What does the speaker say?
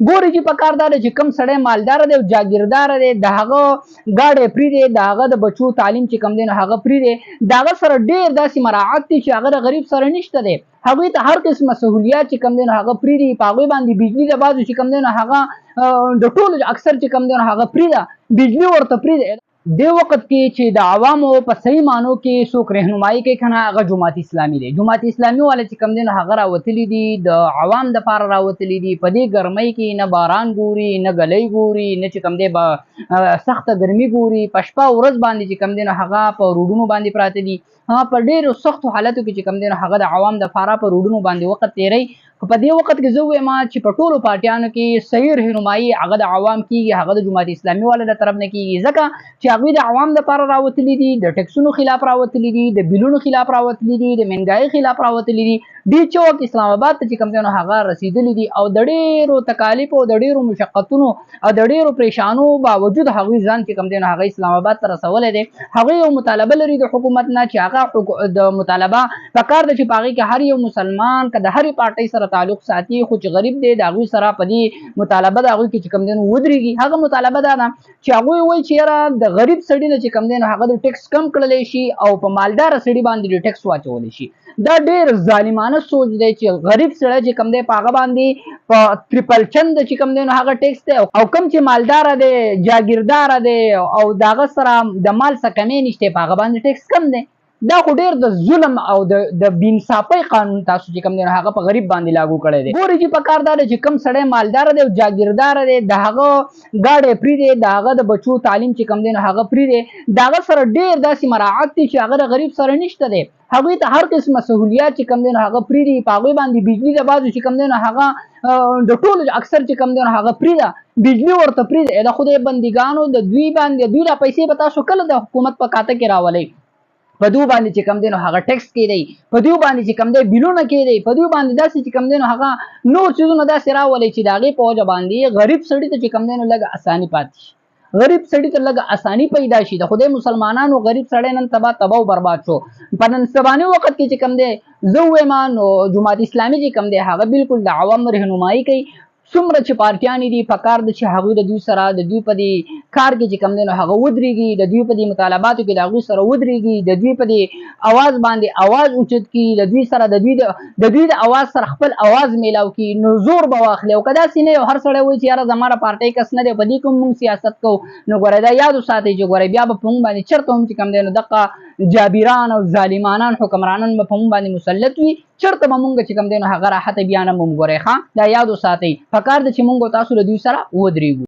ګوري چې په کار دار چې کم سړی مالدار دی او جاګیردار دی د هغه ګاډي پری دی د هغه د بچو تعلیم چې کم دی نو هغه پری دی دغه سره ډیر داسې مراعات دي چې هغه غریب سره نشته دی هغوی ته هر قسمه سهولیات چې کم دی نو هغه پری دی په هغوی باندې بجلی د بازو چې کم دی نو هغه د ټولو اکثر چې کم دی نو هغه پری ده بجلی ورته پری دی د وخت کې چې د عوامو په صحیح معنو کې څوک رهنمایي کوي کنه هغه جماعت اسلامي دی جماعت اسلامي والا چې کم دی نو هغه راوتلي دي د عوام د پاره راوتلي دي په دې ګرمۍ کې نه باران ګوري نه ګلۍ ګوري نه چې کم دی سخته ګرمي ګوري په شپه ورځ باندې چې کم دی نو هغه په روډونو باندې پراته دي په ډیرو سختو حالاتو کې چې کم دی نو هغه د عوام د پاره په روډونو باندې وخت تیری په دې وخت کې زه وایم چې په ټولو پارټیانو کې صحیح رهنمایي هغه د عوام کېږي هغه د جماعت اسلامي والا د طرف نه کېږي ځکه چې هغوی د عوام دپاره راوتلي دي د ټکسونو خلاف راوتلي دي د بیلونو خلاف راوتلي دي د مهنګایي خلاف راوتلي دي ډېر چوک اسلام آباد ته چې کوم دی نو هغه رسېدلي دي او د ډېرو تکالیفو د ډېرو مشقتونو او د ډېرو پریشانو باوجود هغوی ځان چې کوم دی نو هغه اسلام آباد ته رسولی دی هغوی یو مطالبه لري د حکومت نه چې هغه د مطالبه پکار ده چې په هغې کې هر یو مسلمان که د هرې پارټۍ سره تعلق ساتي خو چې غریب دی د هغوی سره په دې مطالبه د هغوی کې چې کوم دی نو ودرېږي هغه مطالبه دا ده چې هغوی وایي چې یاره د غریب سړي نه چې کوم دی نو هغه د ټکس کم کړلی شي او په مالداره سړي باندې د ټکس واچولی شي دا ډېر ظالمانه سوچ دی چې غریب سړی چې کوم دی په هغه باندې په تریپل چند چې کوم دی نو هغه ټکس دی او کوم چې مالداره دی جاګیرداره دی او د هغه سره د مال څه کمې نشته په هغه باندې ټکس کم دی دا خو ډېر د ظلم او د بېانصافۍ قانون تاسو چې کوم دی نو هغه په غریب باندې لاګو کړی دی ګورئ چې په کار دا دی چې کوم سړی مالداره دی او جاګیرداره دی د هغه ګاډی پرې دی د هغه د بچو تعلیم چې کوم دی نو هغه پرې دی د هغه سره ډېر داسې مراعات دي چې هغه د غریب سره نشته دی هغوی ته هر قسمه سهولیات چې کوم دی نو هغه پرې دي په هغوی باندې بجلي د بازو چې کوم دی نو هغه د ټولو اکثر چې کوم دی نو هغه پرې ده بجلي ورته پرې ده د خدای بندګانو د دوی باندې دوی را پیسې به تاسو کله د حکومت په کاته کې راولئ په دوی باندې چې کم دی نو هغه ټکس کېدی په دوی باندې چې کم دی بیلونه کېدی په دوی باندې داسې چې کم دی نو هغه نور څیزونه داسې راولئ چې د هغې په وجه باندې غریب سړي ته چې کم دی نو لږ اساني پاتې شي غریب سړي ته لږ اساني پیدا شي د خدای مسلمانانو غریب سړی نن تباه او برباد شو په نن سباني وخت کې چې کم دی زه ووایم نو جماعت اسلامي چې کم دی هغه بالکل د عوام رهنمایي کوي څومره چې پارټیانې دي پکار ده چې هغوی د دوی سره د دوی په دې کار کې چې کوم دی نو هغه ودرېږي د دوی په دې مطالباتو کې د هغوی سره ودرېږي د دوی په دې اواز باندې اواز اوچت کړي د دوی سره د دوی د اواز سره خپل اواز میلاو کړي نو زور به واخلي او که داسې نه یو هر سړی وایي چې یاره زما د پارټۍ کس نه دی په دې کې موږ سیاست کوو نو ګورئ دا یاد وساتئ چې ګورئ بیا به په موږ باندې چېرته هم چې کوم دی نو دغه جابران او ظالمانان حکمرانان به په موږ باندې مسلط وي چېرته به موږ چې کوم دی نو هغه راحته بیا نه موږ ګورئ ښه دا یاد وساتئ پکار ده چې موږ تاسو له دوی سره ودرېږو